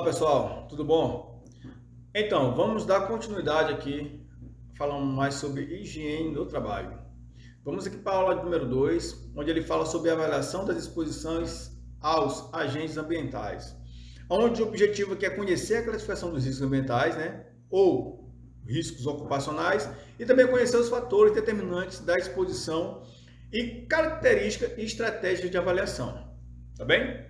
Olá pessoal, tudo bom? Então, vamos dar continuidade aqui, falando mais sobre higiene do trabalho. Vamos aqui para a aula número 2, onde ele fala sobre a avaliação das exposições aos agentes ambientais. Onde o objetivo aqui é conhecer a classificação dos riscos ambientais, né? Ou riscos ocupacionais, e também conhecer os fatores determinantes da exposição e características e estratégias de avaliação. Tá bem?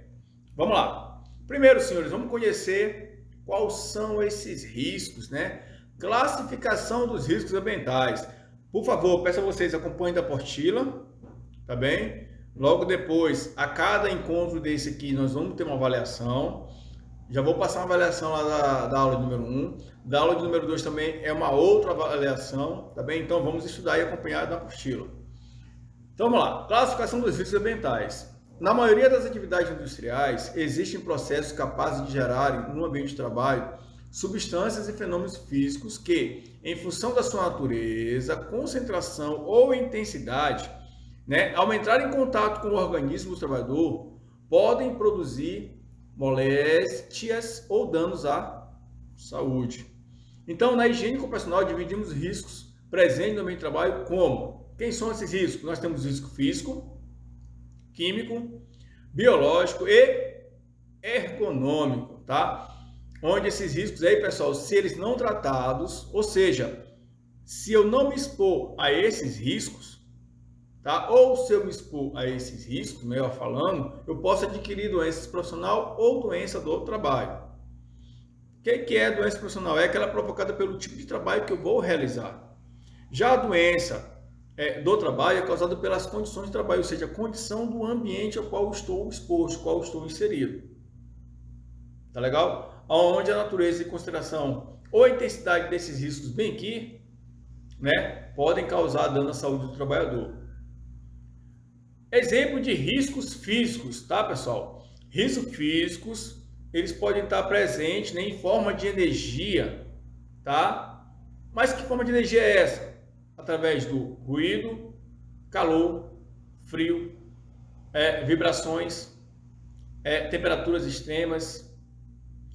Vamos lá. Primeiro, senhores, vamos conhecer quais são esses riscos, né? Classificação dos riscos ambientais. Por favor, peço a vocês acompanhem da apostila, tá bem? Logo depois, a cada encontro desse aqui, nós vamos ter uma avaliação. Já vou passar uma avaliação lá da aula de número 1. Da aula de número 2 também é uma outra avaliação, tá bem? Então vamos estudar e acompanhar da apostila. Então vamos lá. Classificação dos riscos ambientais. Na maioria das atividades industriais, existem processos capazes de gerarem, no ambiente de trabalho, substâncias e fenômenos físicos que, em função da sua natureza, concentração ou intensidade, né, ao entrar em contato com o organismo do trabalhador, podem produzir moléstias ou danos à saúde. Então, na higiene ocupacional, dividimos riscos presentes no ambiente de trabalho como? Quem são esses riscos? Nós temos risco físico, químico, biológico e ergonômico, tá? Onde esses riscos aí, pessoal, se eles não tratados, ou seja, se eu não me expor a esses riscos, tá? Ou se eu me expor a esses riscos, melhor falando, eu posso adquirir doenças profissional ou doença do trabalho. O que é doença profissional? É aquela provocada pelo tipo de trabalho que eu vou realizar. Já a doença do trabalho é causado pelas condições de trabalho, ou seja, a condição do ambiente ao qual estou exposto, ao qual estou inserido. Tá legal? Onde a natureza e consideração ou a intensidade desses riscos bem aqui, né, podem causar dano à saúde do trabalhador. Exemplo de riscos físicos, tá, pessoal? Riscos físicos, eles podem estar presentes, né, em forma de energia, tá? Mas que forma de energia é essa? Através do ruído, calor, frio, vibrações, temperaturas extremas,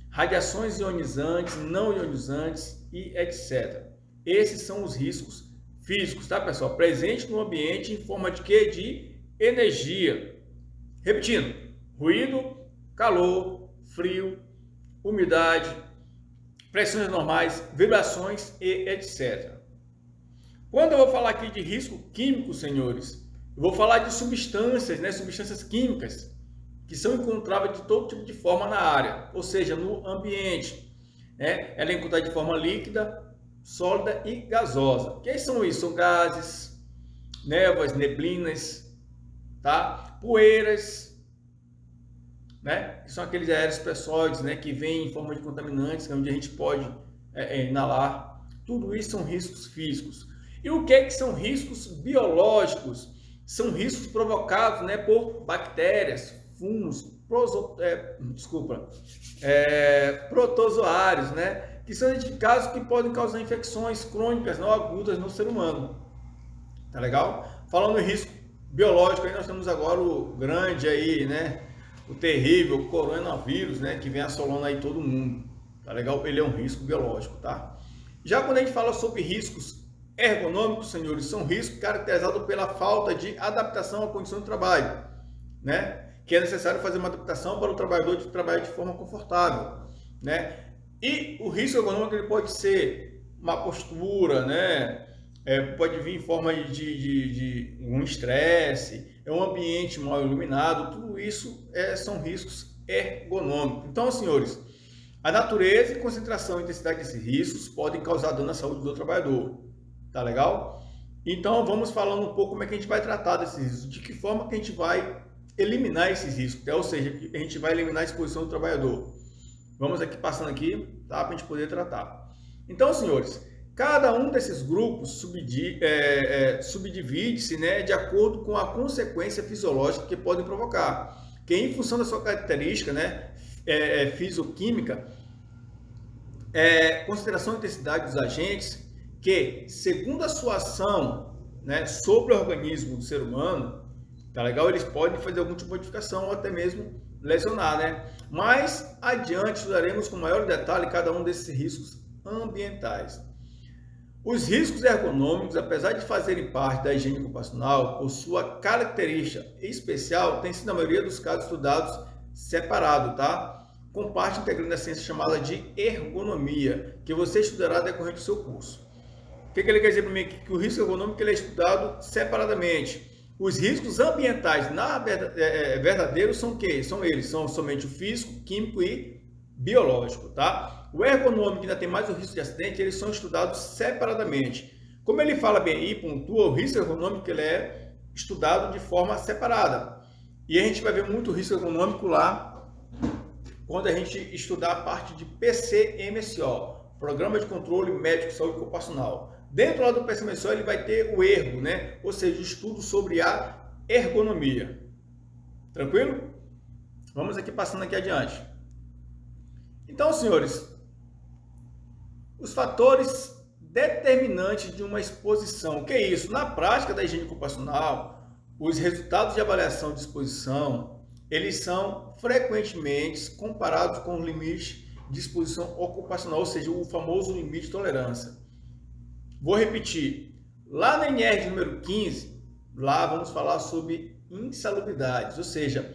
radiações ionizantes, não ionizantes e etc. Esses são os riscos físicos, tá, pessoal? Presentes no ambiente em forma de quê? De energia. Repetindo, ruído, calor, frio, umidade, pressões normais, vibrações e etc. Quando eu vou falar aqui de risco químico, senhores, eu vou falar de substâncias, né, substâncias químicas que são encontráveis de todo tipo de forma na área, ou seja, no ambiente. Né? Ela é encontrada de forma líquida, sólida e gasosa. Que são isso? São gases, névoas, neblinas, tá? Poeiras, né? Que são aqueles aéreos pessoides, né, que vêm em forma de contaminantes, onde a gente pode inalar. Tudo isso são riscos físicos. E o que são riscos biológicos? São riscos provocados, né, por bactérias, fungos, protozoários, né, que são identificados que podem causar infecções crônicas não agudas no ser humano. Tá legal? Falando em risco biológico, aí nós temos agora o grande aí, né, o terrível coronavírus, né, que vem assolando aí todo mundo. Tá legal? Ele é um risco biológico, tá? Já quando a gente fala sobre riscos ergonômicos, senhores, são riscos caracterizados pela falta de adaptação à condição de trabalho, né? Que é necessário fazer uma adaptação para o trabalhador de trabalhar de forma confortável, né? E o risco ergonômico ele pode ser uma postura, né? Pode vir em forma de um estresse, um ambiente mal iluminado, tudo isso são riscos ergonômicos. Então, senhores, a natureza e concentração e intensidade desses riscos podem causar dano à saúde do trabalhador. Tá legal? Então vamos falando um pouco como é que a gente vai tratar desses riscos, de que forma que a gente vai eliminar esses riscos, ou seja, a gente vai eliminar a exposição do trabalhador. Vamos aqui passando aqui, tá, para a gente poder tratar. Então, senhores, cada um desses grupos subdivide-se, né, de acordo com a consequência fisiológica que podem provocar, que em função da sua característica, né, fisioquímica, consideração da intensidade dos agentes, que, segundo a sua ação, né, sobre o organismo do ser humano, Tá legal? Eles podem fazer algum tipo de modificação ou até mesmo lesionar, né? Mais adiante estudaremos com maior detalhe cada um desses riscos ambientais. Os riscos ergonômicos, apesar de fazerem parte da higiene ocupacional, por sua característica especial, têm sido na maioria dos casos estudados separado, tá? Com parte integrante da ciência chamada de ergonomia, que você estudará decorrente do seu curso. O que ele quer dizer para mim? Que o risco ergonômico ele é estudado separadamente. Os riscos ambientais verdadeiros são o quê? São eles, são somente o físico, químico e biológico, tá? O ergonômico ainda tem mais o risco de acidente, eles são estudados separadamente. Como ele fala bem aí, pontua, o risco ergonômico ele é estudado de forma separada. E a gente vai ver muito risco ergonômico lá quando a gente estudar a parte de PCMSO, Programa de Controle Médico de Saúde Ocupacional. Dentro lá do PCMSO ele vai ter o ergo, né? Ou seja, o estudo sobre a ergonomia. Tranquilo? Vamos aqui passando aqui adiante. Então, senhores, os fatores determinantes de uma exposição. O que é isso? Na prática da higiene ocupacional, os resultados de avaliação de exposição, eles são frequentemente comparados com o limite de exposição ocupacional, ou seja, o famoso limite de tolerância. Vou repetir. Lá na NR número 15, lá vamos falar sobre insalubridades, ou seja,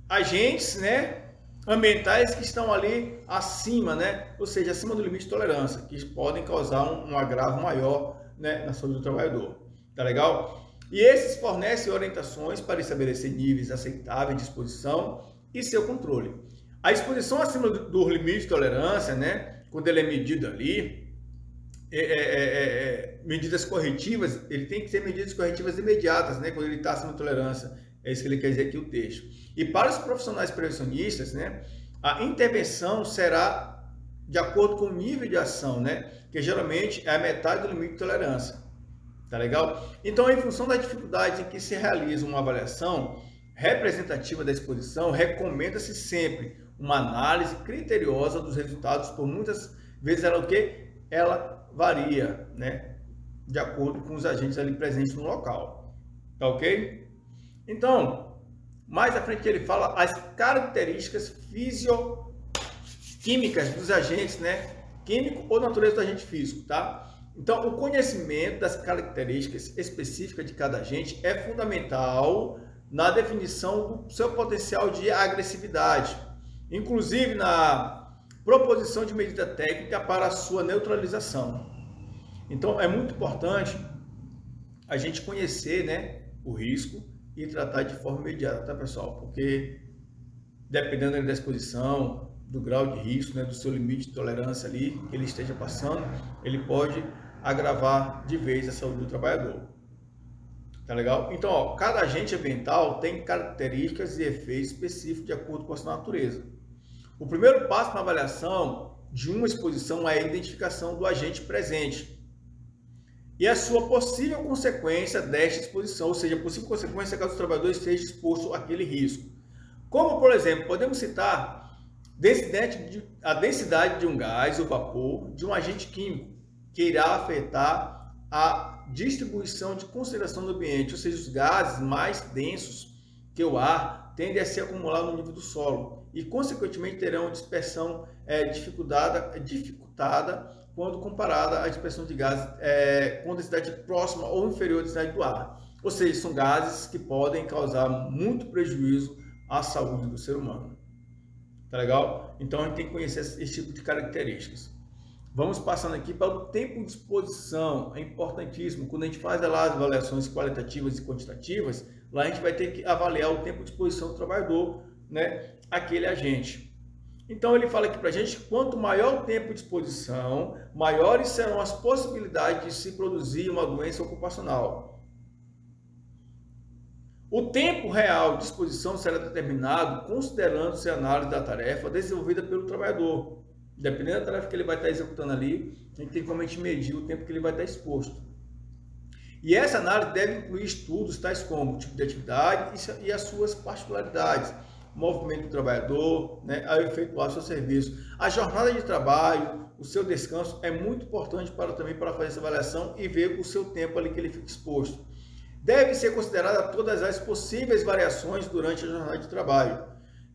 agentes, né, ambientais que estão ali acima, né, ou seja, acima do limite de tolerância, que podem causar um agravo maior, né, na saúde do trabalhador. Tá legal? E esses fornecem orientações para estabelecer níveis aceitáveis de exposição e seu controle. A exposição acima do limite de tolerância, né, quando ele é medido ali, medidas corretivas, ele tem que ser medidas corretivas imediatas, né, quando ele está acima da tolerância. É isso que ele quer dizer aqui o texto. E para os profissionais prevencionistas, né, a intervenção será de acordo com o nível de ação, né, que geralmente é a metade do limite de tolerância. Tá legal? Então, em função da dificuldade em que se realiza uma avaliação representativa da exposição, recomenda-se sempre uma análise criteriosa dos resultados, por muitas vezes ela o quê? Ela varia, né, de acordo com os agentes ali presentes no local. Tá ok? Então, mais à frente ele fala as características fisioquímicas dos agentes, né, químico ou natureza do agente físico, tá? Então, o conhecimento das características específicas de cada agente é fundamental na definição do seu potencial de agressividade, inclusive na proposição de medida técnica para a sua neutralização. Então, é muito importante a gente conhecer, né, o risco e tratar de forma imediata, tá, pessoal? Porque dependendo da exposição, do grau de risco, né, do seu limite de tolerância ali que ele esteja passando, ele pode agravar de vez a saúde do trabalhador. Tá legal? Então, ó, cada agente ambiental tem características e efeitos específicos de acordo com a sua natureza. O primeiro passo na avaliação de uma exposição é a identificação do agente presente e a sua possível consequência desta exposição, ou seja, a possível consequência caso o trabalhador esteja exposto àquele risco. Como, por exemplo, podemos citar a densidade de um gás ou vapor de um agente químico que irá afetar a distribuição de concentração do ambiente, ou seja, os gases mais densos que o ar tendem a se acumular no nível do solo e, consequentemente, terão dispersão dificultada quando comparada à dispersão de gases com densidade próxima ou inferior à densidade do ar. Ou seja, são gases que podem causar muito prejuízo à saúde do ser humano. Tá legal? Então, a gente tem que conhecer esse tipo de características. Vamos passando aqui para o tempo de exposição, é importantíssimo. Quando a gente faz lá as avaliações qualitativas e quantitativas, lá a gente vai ter que avaliar o tempo de exposição do trabalhador, né, àquele agente. Então ele fala aqui para a gente, quanto maior o tempo de exposição, maiores serão as possibilidades de se produzir uma doença ocupacional. O tempo real de exposição será determinado considerando-se a análise da tarefa desenvolvida pelo trabalhador. Dependendo da tarefa que ele vai estar executando ali, a gente tem como a gente medir o tempo que ele vai estar exposto. E essa análise deve incluir estudos tais como o tipo de atividade e as suas particularidades, o movimento do trabalhador, né, ao efetuar seu serviço. A jornada de trabalho, o seu descanso é muito importante também para fazer essa avaliação e ver o seu tempo ali que ele fica exposto. deve ser considerada todas as possíveis variações durante a jornada de trabalho,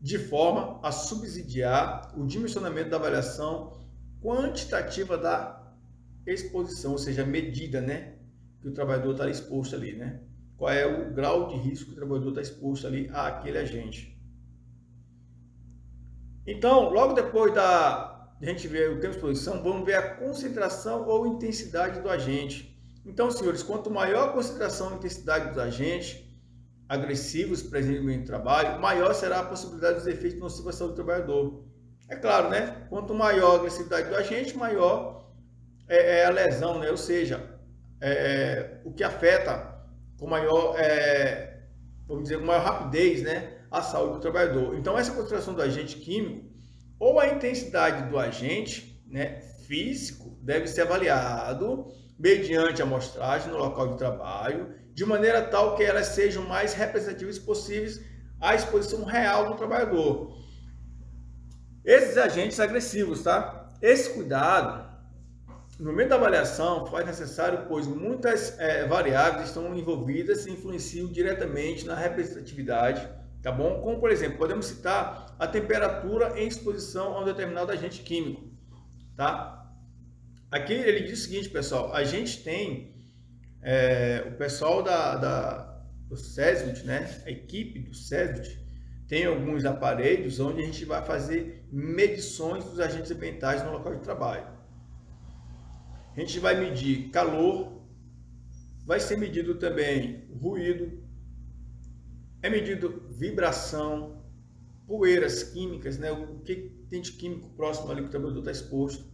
de forma a subsidiar o dimensionamento da avaliação quantitativa da exposição, ou seja, a medida, né, que o trabalhador está exposto ali, né? Qual é o grau de risco que o trabalhador está exposto ali àquele agente. Então, logo depois da gente ver o tempo de exposição, vamos ver a concentração ou intensidade do agente. Então, senhores, quanto maior a concentração e intensidade dos agentes agressivos presentes no meio de trabalho, maior será a possibilidade dos efeitos nocivos à saúde do trabalhador. É claro, né? Quanto maior a agressividade do agente, maior é a lesão, né? Ou seja, o que afeta com maior, vamos dizer, com maior rapidez, né, a saúde do trabalhador. Então, essa concentração do agente químico ou a intensidade do agente, né, físico deve ser avaliado mediante a amostragem no local de trabalho, de maneira tal que elas sejam mais representativas possíveis à exposição real do trabalhador. Esses agentes agressivos, tá? Esse cuidado no momento da avaliação faz necessário, pois muitas variáveis estão envolvidas e influenciam diretamente na representatividade, tá bom? Como, por exemplo, podemos citar a temperatura em exposição a um determinado agente químico, tá? Aqui ele diz o seguinte, pessoal, a gente tem o pessoal do CESVIT, né? A equipe do CESVIT tem alguns aparelhos onde a gente vai fazer medições dos agentes ambientais no local de trabalho. A gente vai medir calor, vai ser medido também ruído, é medido vibração, poeiras químicas, né? O que tem de químico próximo ali que o trabalhador está exposto.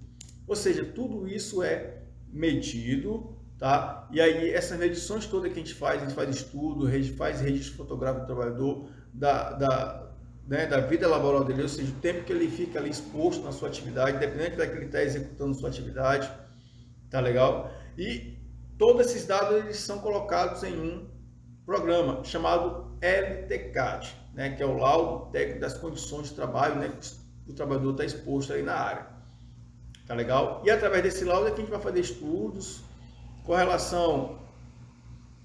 Ou seja, tudo isso é medido, tá? E aí essas medições todas que a gente faz estudo, faz registro fotográfico do trabalhador, da vida laboral dele, ou seja, o tempo que ele fica ali exposto na sua atividade, dependendo da que ele está executando sua atividade. Tá legal? E todos esses dados eles são colocados em um programa chamado LTCAT, né? Que é o laudo técnico das condições de trabalho, né? Que o trabalhador está exposto aí na área. Tá legal? E através desse laudo é que a gente vai fazer estudos com relação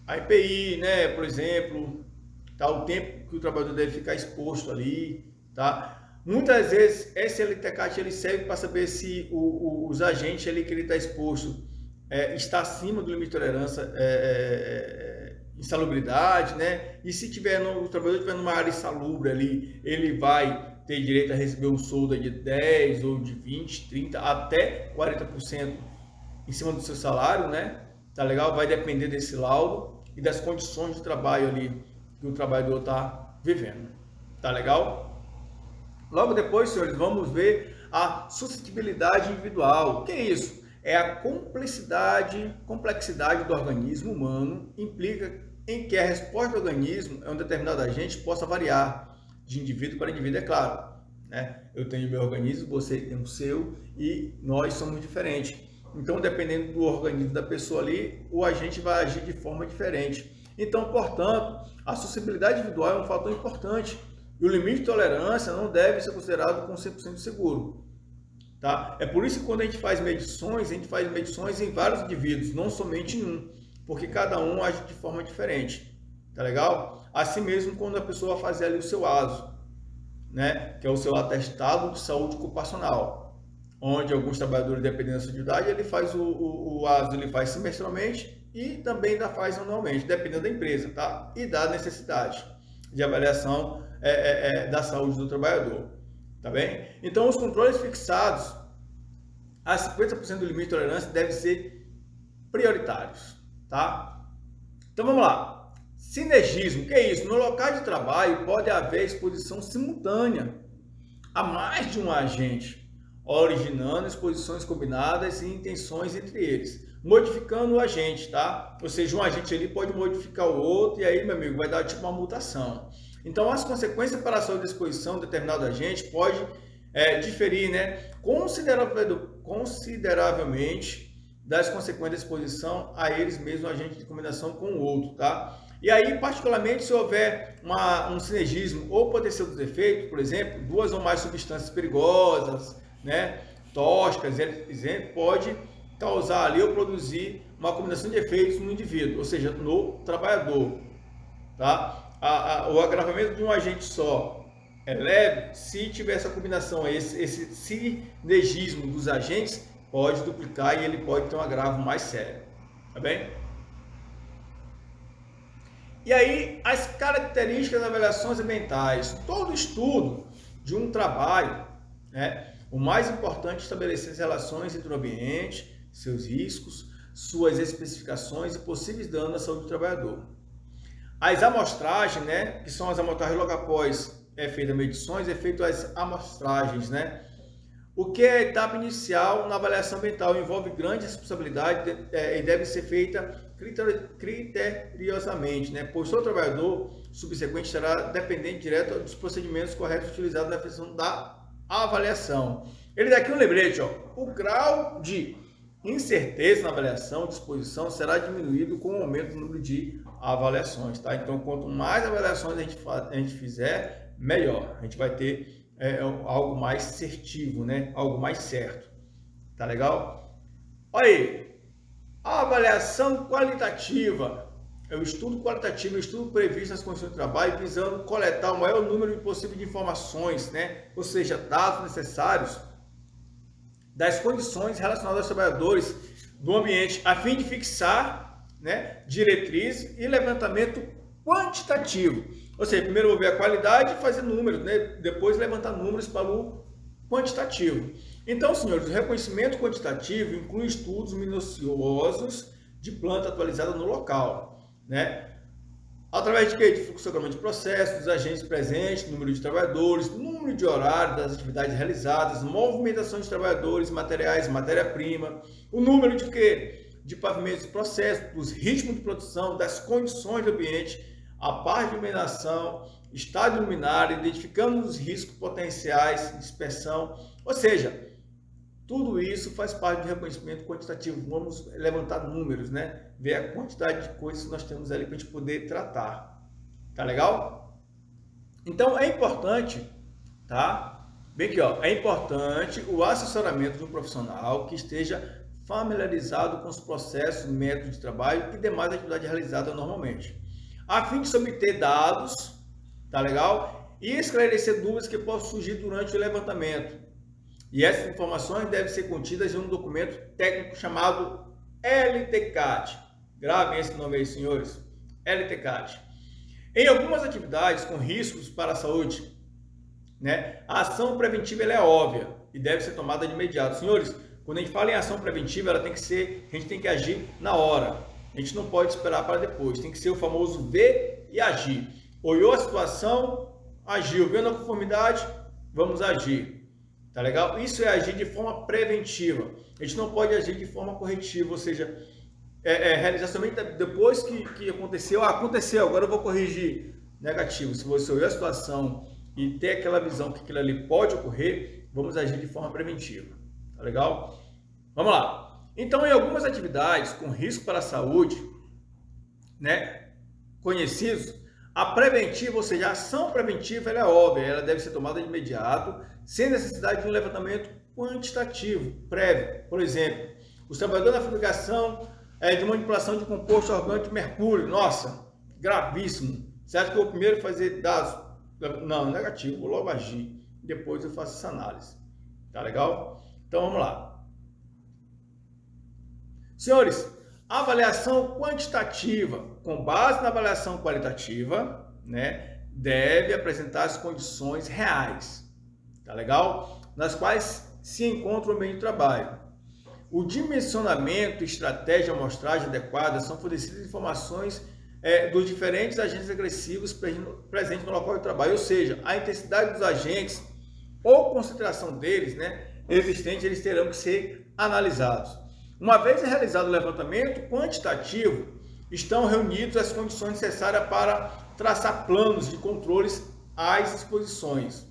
a EPI, né? Por exemplo, tá? O tempo que o trabalhador deve ficar exposto ali, tá? Muitas vezes esse LTCAT ele serve para saber se os agentes ali que ele está exposto está acima do limite de tolerância, insalubridade, né? E se o trabalhador estiver numa área insalubre ali, ele vai ter direito a receber um solda de 10 ou de 20, 30, até 40% em cima do seu salário, né? Tá legal? Vai depender desse laudo e das condições de trabalho ali que o trabalhador está vivendo. Tá legal? Logo depois, senhores, vamos ver a suscetibilidade individual. O que é isso? É a complexidade do organismo humano, implica em que a resposta do organismo a um determinado agente possa variar de indivíduo para indivíduo, é claro, né? Eu tenho meu organismo, você tem o seu e nós somos diferentes. Então, dependendo do organismo da pessoa ali, o agente vai agir de forma diferente. Então, portanto, a suscetibilidade individual é um fator importante. E o limite de tolerância não deve ser considerado como 100% seguro. Tá? É por isso que quando a gente faz medições em vários indivíduos, não somente em um, porque cada um age de forma diferente. Tá legal? Assim mesmo quando a pessoa vai fazer ali o seu ASO, né? Que é o seu atestado de saúde ocupacional, onde alguns trabalhadores, dependendo da sua idade, ele faz o ASO, ele faz semestralmente e também ainda faz anualmente, dependendo da empresa, tá? E da necessidade de avaliação da saúde do trabalhador, tá bem? Então, os controles fixados a 50% do limite de tolerância devem ser prioritários, tá? Então, vamos lá. Sinergismo, que é isso? No local de trabalho pode haver exposição simultânea a mais de um agente, originando exposições combinadas e intenções entre eles, modificando o agente, tá? Ou seja, um agente ali pode modificar o outro e aí, meu amigo, vai dar tipo uma mutação. Então, as consequências para a saúde da exposição de determinado agente pode diferir, né, consideravelmente das consequências da exposição a eles mesmos, agente de combinação com o outro, tá? E aí, particularmente, se houver um sinergismo ou potencial dos efeitos, por exemplo, duas ou mais substâncias perigosas, né, tóxicas, pode causar ali ou produzir uma combinação de efeitos no indivíduo, ou seja, no trabalhador. Tá? O agravamento de um agente só é leve se tiver essa combinação, esse sinergismo dos agentes pode duplicar e ele pode ter um agravo mais sério. Tá bem? E aí, as características das avaliações ambientais. Todo estudo de um trabalho, né, o mais importante é estabelecer as relações entre o ambiente, seus riscos, suas especificações e possíveis danos à saúde do trabalhador. As amostragens, né, que são as amostragens logo após feita medições, é feito as amostragens, né? O que é a etapa inicial na avaliação ambiental envolve grande responsabilidade e deve ser feita criteriosamente, né? Pois o trabalhador subsequente será dependente direto dos procedimentos corretos utilizados na questão da avaliação. Ele dá aqui um lembrete, ó. O grau de incerteza na avaliação, disposição, será diminuído com o aumento do número de avaliações, tá? Então, quanto mais avaliações a gente fizer, melhor. A gente vai ter algo mais assertivo, né? Algo mais certo. Tá legal? Olha aí. A avaliação qualitativa é o estudo qualitativo, é o estudo previsto nas condições de trabalho, visando coletar o maior número possível de informações, né? Ou seja, dados necessários das condições relacionadas aos trabalhadores do ambiente, a fim de fixar, né, diretrizes e levantamento quantitativo. Ou seja, primeiro eu vou ver a qualidade e fazer números, né? Depois levantar números para o quantitativo. Então, senhores, o reconhecimento quantitativo inclui estudos minuciosos de planta atualizada no local, né? Através de quê? De fluxograma de processos, dos agentes presentes, número de trabalhadores, número de horário das atividades realizadas, movimentação de trabalhadores, materiais, matéria-prima, o número de quê? De pavimentos de processo, dos ritmos de produção, das condições do ambiente, a parte de iluminação, estado luminário, identificando os riscos potenciais de dispersão, ou seja, tudo isso faz parte do reconhecimento quantitativo. Vamos levantar números, né? Ver a quantidade de coisas que nós temos ali para a gente poder tratar. Tá legal? Então, é importante, tá? Bem aqui, ó, é importante o assessoramento de um profissional que esteja familiarizado com os processos, métodos de trabalho e demais atividades realizadas normalmente, a fim de se obter dados, tá legal? E esclarecer dúvidas que possam surgir durante o levantamento. E essas informações devem ser contidas em um documento técnico chamado LTCAT. Gravem esse nome aí, senhores. LTCAT. Em algumas atividades com riscos para a saúde, né, a ação preventiva ela é óbvia e deve ser tomada de imediato. Senhores, quando a gente fala em ação preventiva, ela tem que ser, a gente tem que agir na hora. A gente não pode esperar para depois. Tem que ser o famoso ver e agir. Olhou a situação, agiu. Vendo a conformidade, vamos agir. Tá legal? Isso é agir de forma preventiva. A gente não pode agir de forma corretiva, ou seja, realizar somente depois que aconteceu. Aconteceu, agora eu vou corrigir. Negativo. Se você olhar a situação e ter aquela visão que aquilo ali pode ocorrer, vamos agir de forma preventiva. Tá legal? Vamos lá. Então, em algumas atividades com risco para a saúde, né, conhecidos, a preventiva, ou seja, a ação preventiva, ela é óbvia, ela deve ser tomada de imediato, sem necessidade de um levantamento quantitativo prévio. Por exemplo, os trabalhadores na fabricação de manipulação de composto orgânico de mercúrio. Nossa, gravíssimo. Você acha que eu vou primeiro fazer dados? Não, negativo, vou logo agir. Depois eu faço essa análise. Tá legal? Então, vamos lá. Senhores, a avaliação quantitativa, com base na avaliação qualitativa, né, deve apresentar as condições reais, tá legal? Nas quais se encontra o meio de trabalho. O dimensionamento, estratégia, amostragem adequada são fornecidas informações dos diferentes agentes agressivos presentes no local de trabalho, ou seja, a intensidade dos agentes ou concentração deles, né, existentes, eles terão que ser analisados. Uma vez realizado o levantamento quantitativo, estão reunidas as condições necessárias para traçar planos de controles às exposições.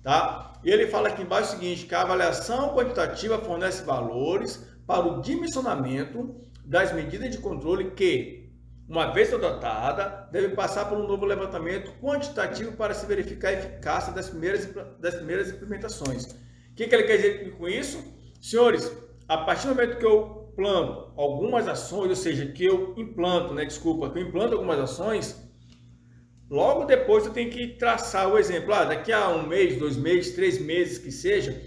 Tá? E ele fala aqui embaixo o seguinte, que a avaliação quantitativa fornece valores para o dimensionamento das medidas de controle que, uma vez adotada, deve passar por um novo levantamento quantitativo para se verificar a eficácia das primeiras implementações. O que ele quer dizer com isso? Senhores, a partir do momento que eu planto algumas ações, ou seja, que eu implanto, né? Desculpa, que eu implanto algumas ações, logo depois eu tenho que traçar o exemplo. Daqui a 1 mês, 2 meses, 3 meses que seja,